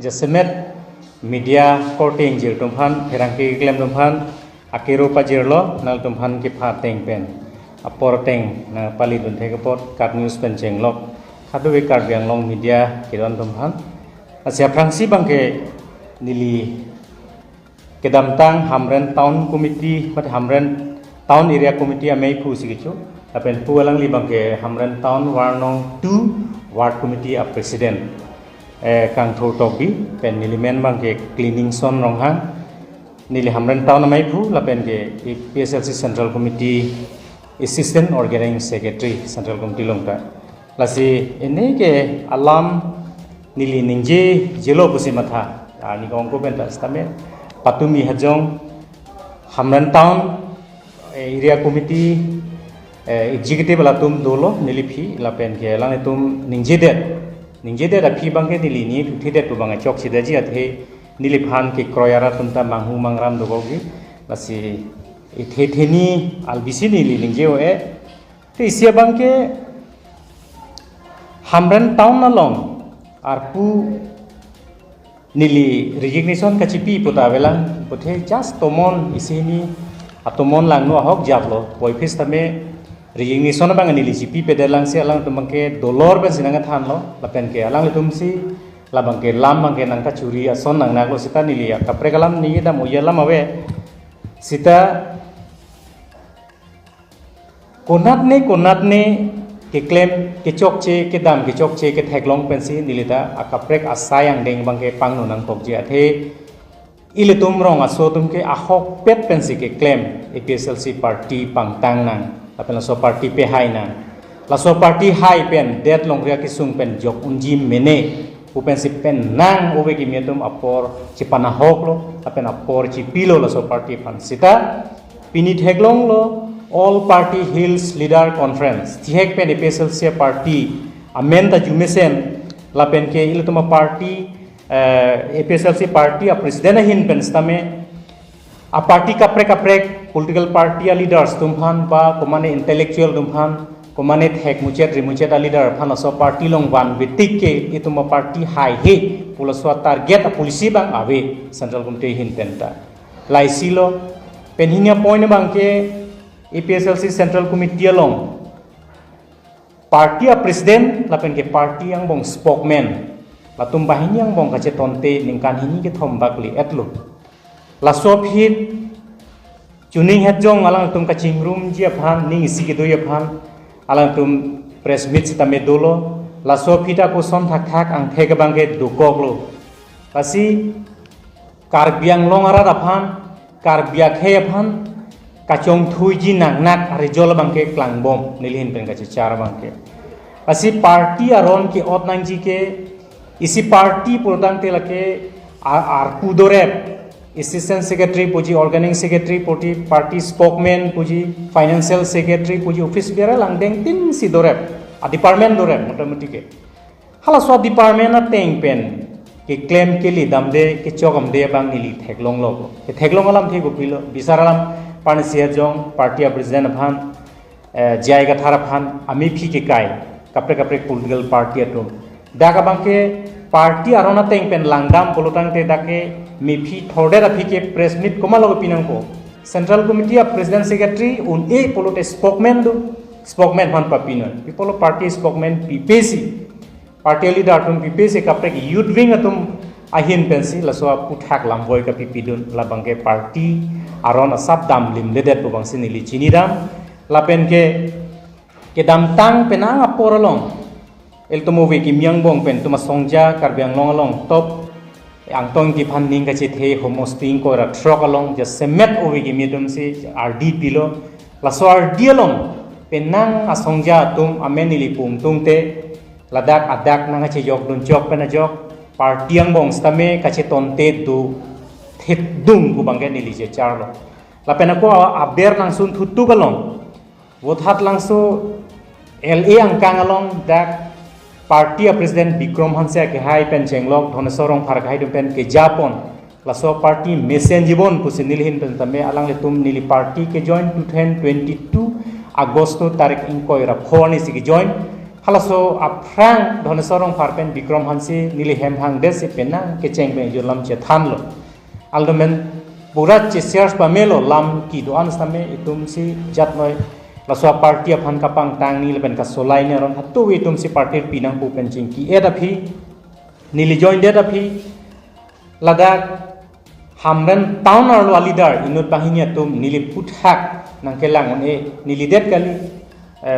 jasemet media courting jil tumhan herangki klem tumhan akiru pajirlo nal tumhan ki phateng pen apor teng na pali dun theke pot kat news pen jenglok khadu we kar biang long media kiron tumhan asia prangsi bangke nili kedamtang hamren town committee mat hamren town area committee amei phu sigichu apen pualang li bangke hamren town warnong 2 ward committee a president kang thur tobi pen nilimen bangke cleaning son ronghang nili hamren town amei phu lapen ke PSLC central committee assistant organizing secretary central committee longta lasi ene ke alam nili ningje jelo busi matha ani gongko benta stame patumi hajong hamran town area committee executive latum dolo niliphi lapen ke lang tum ningje det aphi bangke nili ni thuthi det tu banga chok sida ji athe niliphan ke kroyara tumta manghu mangram dogogi lasi ithe theni albisi nili ningje o te isia bangke hamran town along arpu nili resignation kachipi putavelang puthe just tomon isini atomon lang no hok jablo boyfis tame resignation bang nili jipi pedelang se alang tumangke dolor ben sinanga thanlo lapen ke alang tumsi labangke lam bangke nangta curi ason nang naglo sita nili kapre kalam ni da moyelam awe sita konat ne ke claim ke chokche ke dam ke chokche ke theklong pensi nilita akaprek asayang deng bangke pangno nang kokje athe iletum rong aso tumke ahok pet pensi ke claim APSLC party pangtang nang apela so party pe hai nang la so party hai pen det long ria ki sung pen jok unji mene upen si pen nang owe ki mietum apor chipana hok lo apen apor chi pilo la so party pan sita pini theklong lo all party hills leader conference tihek pen APSLC party amenda jumesen lapen ke ilutuma party APSLC party a president hin pen stame a party kaprek political party a leaders tumhan ba komane intellectual tumhan komane thek muchet a leader phana so party long wan bitik ke ituma party high he pulaswa target a policy bang ave central committee hin penta laisilo penhinia point bang ke APSLC Central Committee along party a president lapen ke party yang bong spokesman latum bahini yang bong kache tonte ningkan hini ke thombakli etlo la sop hit tuning het jong alang tum kaching room ji aphan ning isi ke doya phan alang tum press meet sitame dolo la sop hita ko son thak ang theke bangke dukoklo pasi karbiang long ara aphan karbia khe aphan kacong thui ji nak rejol bangke klang bom nilhin pen kache char bangke asi party aron ki ot nang ji ke isi party prodang te lake ar pudorep assistant secretary puji organizing secretary puji party spokesman puji financial secretary puji office bearer langdeng tin si dorep a department dorep motamoti ke hala so department na teng pen ke claim ke li damde ke chogam de bang nili theklong lo ke theklong alam the gopilo bisaralam Panisia jong party a president aphan jaiga thara phan ami phi ke kai kapre political party atum daga bangke party arona teng pen langdam polotang te dake mi phi thorde ra phi ke press meet komalo pinang ko central committee a president secretary un e polote spokesman phan papina people party spokesman PPC party leader atum PPC kapre youth wing atum ahin pensi laswa puthak lamboy ka pipidun labangke party aron asap dam lim ledet po bang sinili chini dam lapen ke dam tang penang aporalong el tomowe ki myang bong pen tuma songja karbyang long along top ang tong ki phan ning ka che the homosting ko ra trok along just semet owe ki midum si RD pilo la so RD along penang asongja tum amenili pum tungte ladak adak nang che yok dun jok pena jok party ang bong stame ka che tonte du thit dung ku bangke nili je charlo lapena ko aber langsun thutu galong wothat langso LA ang kangalong dak party a president Bikram Hanse ke hai pen chenglok thonesorong pharak hai pen ke Japon laso party mesen jibon pusin nilhin pen tame alang le tum nili party ke join 2022 agosto tarik inkoi ra phoni si ke join halaso aprang donesorong parpen Bikram Hansi nili hem hang desi penang keceng beng julam che than lo aldomen burat che search pamelo lam ki doan stame itum si jatnoi laso party aphan kapang tang nil ben ka solai ne ron hatu itum si party pinang pu penching ki eda phi nili join deda phi ladak hamren town or leader inut pahinya tum nili puthak nang kelang one nili det kali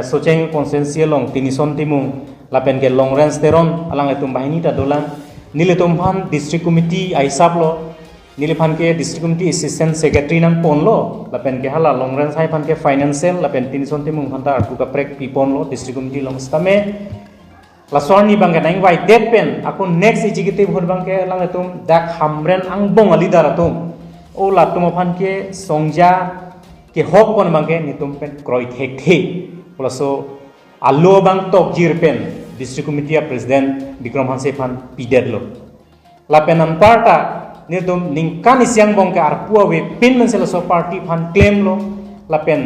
socheng konsensial long tinison timung lapen ke long range teron alang etum bahini ta dolang nili tum phan district committee aisap lo nili phan ke district committee assistant secretary nang pon lo lapen ke hala long range hai phan ke financial lapen tinison timung phan ta artu ka prek pipon lo district committee long stame lasoni bangke nang wai det pen aku next executive hor bangke lang etum dak hamren ang bong ali daratum o latum phan ke songja ke hok pon bangke nitum pen kroi thek the pulaso allo bang tok jir pen district committee president Bikram Hanse phan pided lo lapen am parta nitum ningkan isyang bongke arpua we pin menselo so party phan claim lo lapen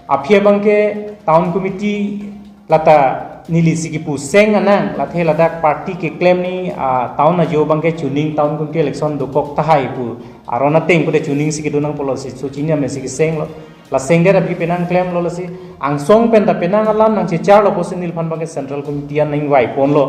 apia bangke town committee lata nili sikipu seng anang lathe ladak party ke claim ni town na jo bangke tuning town committee election dokok tahai pu arona teng pode tuning sikidunang policy sucinya mesiki seng lo la seng dera bi penang claim lo si angsong pen ta penang alam nang che char lo posin nil phan bangke central committee an nang wai pon lo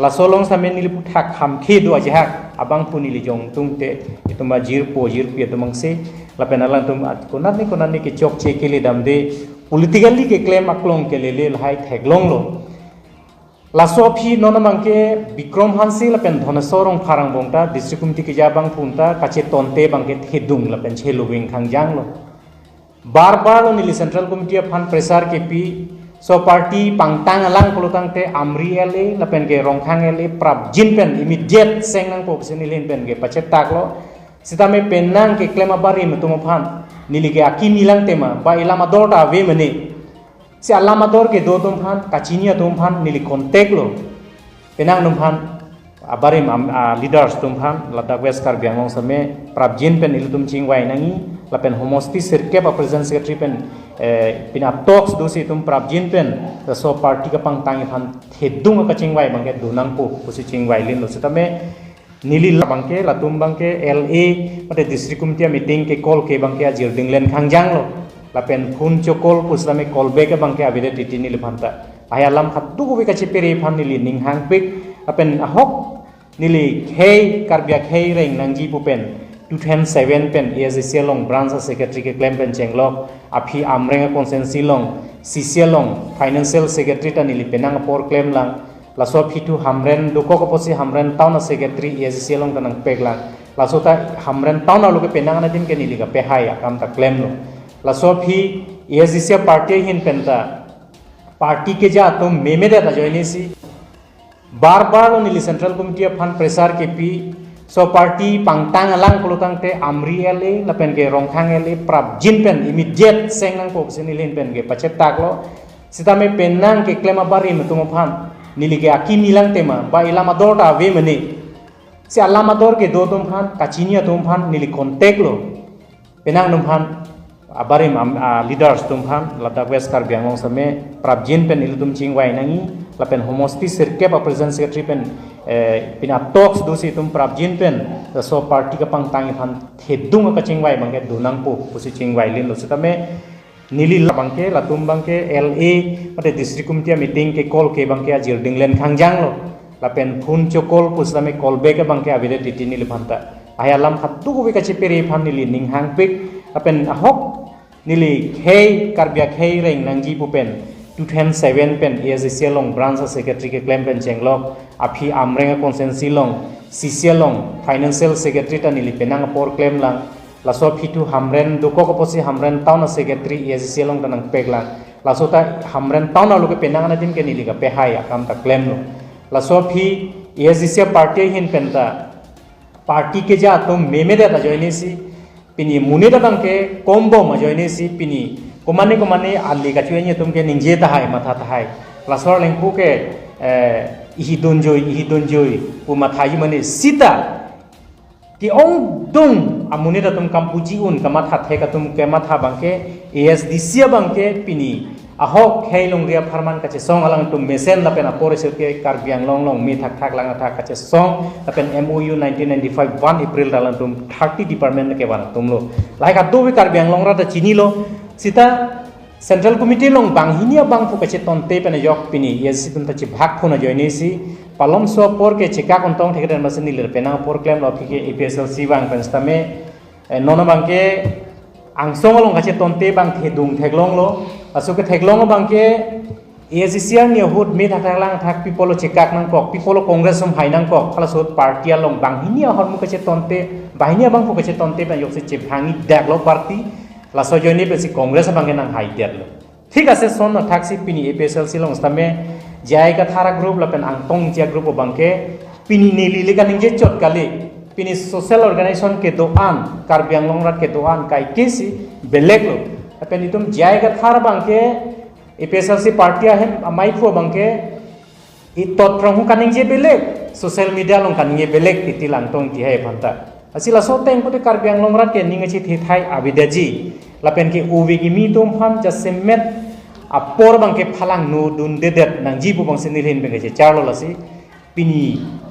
la solong samen nil pu thak kham khe do aje hak abang pu nili jong tungte ituma jir pi tumang se la penalang tum konat ni ke chok che ke le dam de politically ke claim aklong ke le hai theglong lo la sopi nona mangke Bikram Hansi la pen thonesorong pharang bongta district committee ke jabang punta kache tonte bangke thedung la pen chelo wing khangjang lo bar lo nili central committee phan pressure ke pi so party pangtang alang polutang te amri ele la pen ke rongkhang ele prap jin pen immediate seng nang pop senilin pen ke pachet tak lo sitame pen nang ke claim abari metum phan nili ke aki nilang tema ba ilama dorta we mene si alama dor ke do tum phan kachinia tum phan nili kontek lo penang tum phan abari leaders tum phan ladak west kar biangong same prap jin pen ilutum chingwai nangi lapen homosti sirke pa president secretary pen pina talks do si tum prap jin pen so party ka pang tangi phan thedung ka chingwai bangke dunang pu kusi chingwai lin lo sitame nili bangke latum bangke LA pate district committee meeting ke call ke bangke ajir dinglen khangjang lo lapen phun chokol puslame call back bangke avide titini lphanta ayalam khatu go beka chepere phan nili ninghang pik lapen ahok nili khei karbia khei reng nangji pupen 2007 pen ASC long branch secretary ke claim pen chenglok api amrenga consensi long CC long financial secretary ta nili penang por claim lang laso phitu hamren doko ko posi hamren town secretary ASC long tanang peklang laso ta hamren town lo ke penang na din ke nili ka pehai akam ta claim lo laso phi ASC party hin penta party ke ja to meme da joine si bar lo nili central committee phan pressure ke pi so party pangtang alang polutang te amri ele lapen ke rongkhang ele prap jin pen immediate seng nang pop senilin pen ke pachet tak lo sitame penang ke claim abari metum phan nili ke aki nilang tema ba ilama dorta we mene si alama dor ke do tum phan kachinia tum phan nili kontek lo penang tum phan abari leaders tum phan ladak west kar biangong same prap jin pen ilutum chingwai nangi lapen homosti sirke pa president secretary pen pina talks do si tum prap jin pen so party ka pang tangi phan thedung ka chingwai bangke dunang pu pusi chingwai lin lo sitame nili bangke latum bangke LA pate district committee meeting ke call ke bangke ajir dinglen khangjang lo lapen phun chokol puslame call back bangke avide titini lphanta ayalam khatu go beka chepere phan nili ninghang pik apen ahok nili khei karbia khei reng nangji pupen 2007 pen ASC long branch secretary ke claim pen chenglok api amrenga consensi long CC long financial secretary ta nili penang por claim lang laso phitu hamren doko ko posi hamren town secretary ASC long tanang peklang laso ta hamren town lo ke penang na din ke nili ka pehai akam ta claim lo laso phi ASC party hin penta party ke ja to meme da joine si pini mune da bangke combo ma joine si pini komane ali ka chuenya tumke ningje ta hai matha ta hai lasor lengpu ke ihi donjoi pu mathai mane sita ti ong dung amune da tum kampuji un kama tha the ka tum ke matha bangke ASDC bangke pini ahok hei long ria farman kache song alang tum mesen lapen apore ke Karbi Anglong long mi thak thak lang thak kache song lapen MOU 1995 1 April dalang tum 30 department ke wan tum lo lai ka do Karbi Anglong ra ta chini lo sita Central Committee long bang hinia bang pu kache tonte pen yok pini yes tum ta chi bhag phuna joini si palom so por ke chika kontong thekden masen nilir penang por claim lo ke APSLC bang penstame nono bang ke angsong long kache tonte bang thedung theglong lo asu ke theglong bang ke ACCR ni hut mi thak lang thak people chekak nang kok people congress som hai nang kok khala sot party long bang hinia hormu kache tonte bahinia bang pu kache tonte ban yok se che bhangi dak lo party la so joini pe si congress bang nang hai det lo ঠিক আছে son na thak si pini APSLC long stame jai ka thara group la pen angtong chia group bang ke pini neli le kan je chot kali pini social organization ke doan Karbi Anglong rat ke doan kai kisi belek lo apen itum jai ka thar bangke APSLC party ahem amai pho bangke itot prong kaning je belek social media long kaning je belek titilang tong ti hai phanta asila so teng ko Karbi Anglong rat ke ninga chi thi thai abidaji lapen ke uwi gi mi tum pham ja semet apor bangke phalang nu dun dedet nang ji bu bang senilhin benge che charlo lasi pini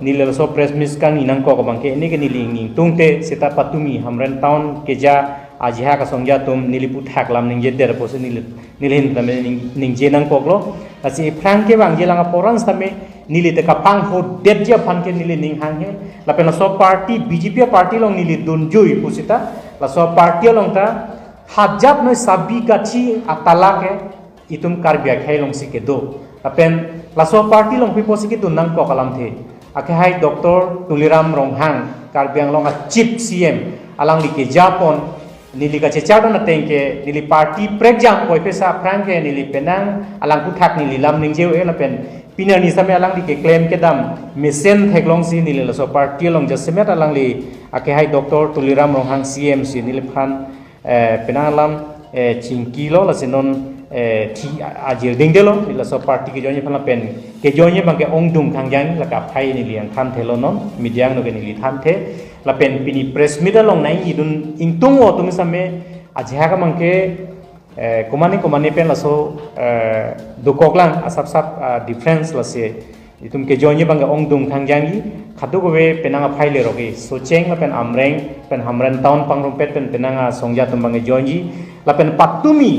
nilal so press miss kan inang ko bangke ni ke niling ning tungte seta patumi hamren town ke ja ajiha ka songja tum nilipu thaklam ning je der pose nilhin tame ning je nang koklo asi frank ke bang je langa poran stame nili te kapang ho det je phan ke nili ning hang he la pen so party BJP party long nili dun jui pusita la so party long ta hajab no sabi gachi atala ke itum Karbi khai long si ke do apen la so party long pipo si ke dun nang ko kalam the ake hai Dr. Tuliram Ronghang Karbi Anglong a chief CM alang li ke Japon nili ka chechado na tengke nili party pregjang koi pesa franke nili penang alang ku thak nili lam ning jeu ela pen pinar ni same alang di ke claim ke dam mesen theklong si nili la so party long jasemet alang li ake hai Dr. Tuliram Ronghang CM si nili phan penang lam chingki lo la senon thi ajil ding delo nila so party ke jonye phan pen ke jonye bang ke ongdung khangjang la ka phai ni liang tham thelo non media no ke ni tham the la pen pini press meet long nai idun ingtung o tum same ajha ka mangke komani pen la so dukoklang asap sap difference la se itum ke jonye bang ongdung khangjang gi khadu go be penanga phai le rogi so cheng la pen amreng pen hamran town pangrom pet pen penanga songja tum bang jonji la pen patumi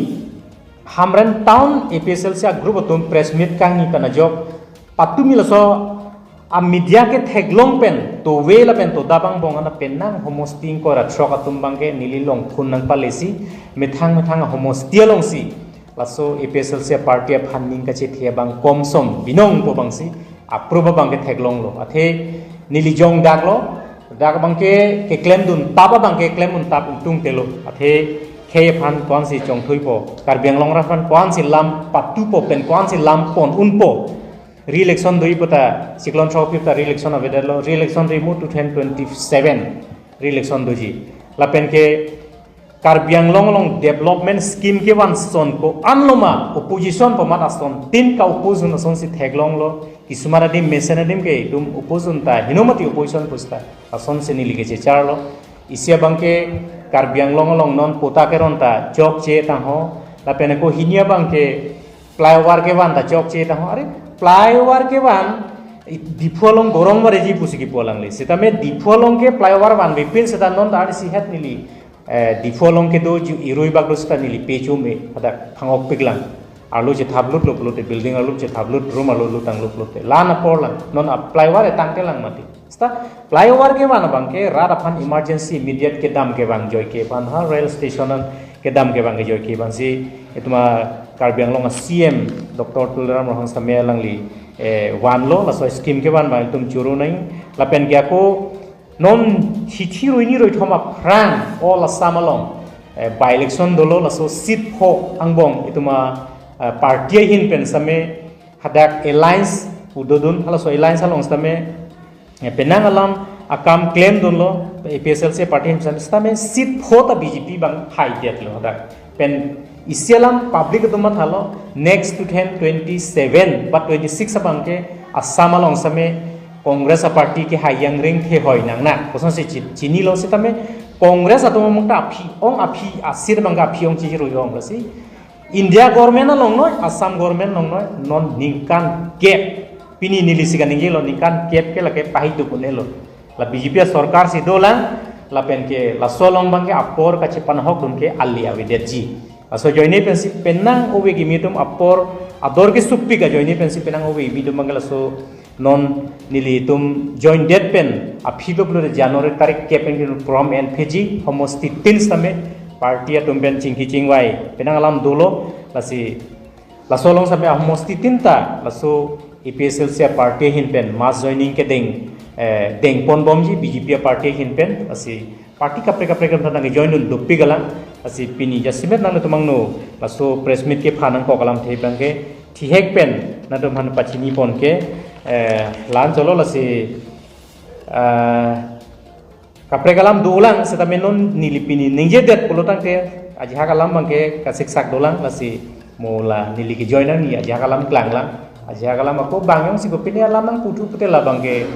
hamran town APSLC group tum press meet kang ni kana job patumi la so a media ke theglong pen to we la pen to dabang bong ana pen nang homosting ko ra throka tum bangke nililong khun nang palesi methang homostia long si la so APSLC party funding ka che thia bang komsom binong po bang si approve bangke theglong lo athe nilijong dak lo dak bangke ke claim dun taba bangke claim un tap tung telo athe khe phan kon si chong thui po Karbi Anglong ra phan kon si lam patu po pen kon si lam pon un po re-election doi pota cyclone trophy ta re-election avedalo re-election remu 2027 re-election doji lapen ke Karbi Anglong long development scheme ke wan son ko anloma opposition pamat ason tin ka opposition son si theglong lo kisumara dim mesenadim ke dum opposition ta hinomati opposition pusta ason se ni lige che charlo isia bangke Karbi Anglong long non pota ke ronta jok che ta ho lapen ko hinia bangke flyover ke wan ta jok che ta ho are flyover ke wan difolong gorong mare ji pusi ki polang le setame difolong ke flyover wan bipin seta non da si het nili difolong ke do ju iroi baglo sta nili pechu me ada phangok piglang alu je thablut loplo te building alu je thablut room alu lu tang loplo te lana porlang non flyover e tangte lang mati sta flyover ke wan bangke rara phan emergency immediate ke dam ke bang joy ke pan ha rail station ke dam ke bang joy ke ban si etuma Karbi Anglong CM Dr. Tuliram Ronghang same langli wan lo la so scheme ke wan ba tum churu nai la pen kya ko non chichi roi ni roi thoma prang all asamalong by election dolo la so sit ho angbong ituma party hin pen same hadak alliance udodun hala so alliance along same penang alam akam claim don lo APSLC party hin same sit ho ta BJP bang high det lo hadak pen isialam public duma thalo next 2027 but 26 abangke assam along same congress party ke hayang ring the hoi nang na koson se chini lo sitame congress atom mongta aphi ong aphi asir bangga aphi ong chi ro yong lasi India government long noi, Assam government long noi, non ningkan gap, pini nilisikan ninggi lo ningkan gap ke lake pahit tu pun elo, la BJP सरकार si dolang, la pen ke la solong bang ke apor kaci panahok dun ke ali awidet ji, aso joini pensi penang owe gimitum apor ador ke suppi ka joini pensi penang owe gimitum bang la so non nili tum join date pen aphido blur January tarik ke pen from NPG homosti tin same party atum pen cingki cingwai penang alam dulu lasi lasolong sampai homosti tinta laso EPSL sia party hin pen mas joining ke deng pon bomji BJP party hin pen lasi party kapre kam tang join dun duppi galang lasi pini jasimet nang tumang no laso press meet ke phanang ko kalam thei bangke thihek pen na dum han pachini pon ke lan cholo lasi kapre kalam dulang seta menon nilipini ningje det pulotang te ajha kalam bangke kasik sak dolang lasi mula niliki joinan ni ajha kalam klang lang ajha kalam ako bangyong si gopini alam nang putu putela bangke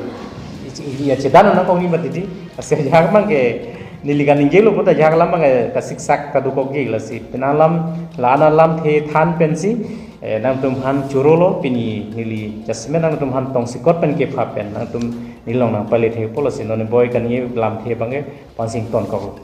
iya cedan nang kong ni batiti asi ajha bangke nilikan ningje lo puta ajha kalam bangke kasik sak kadukok gi lasi penalam lana lam the than pensi nang tum han churolo pini nili jasme nang tum han tong sikot pen ke phapen nang tum nilong nang palit he policy non boy kan ye lam the bange pansing ton ko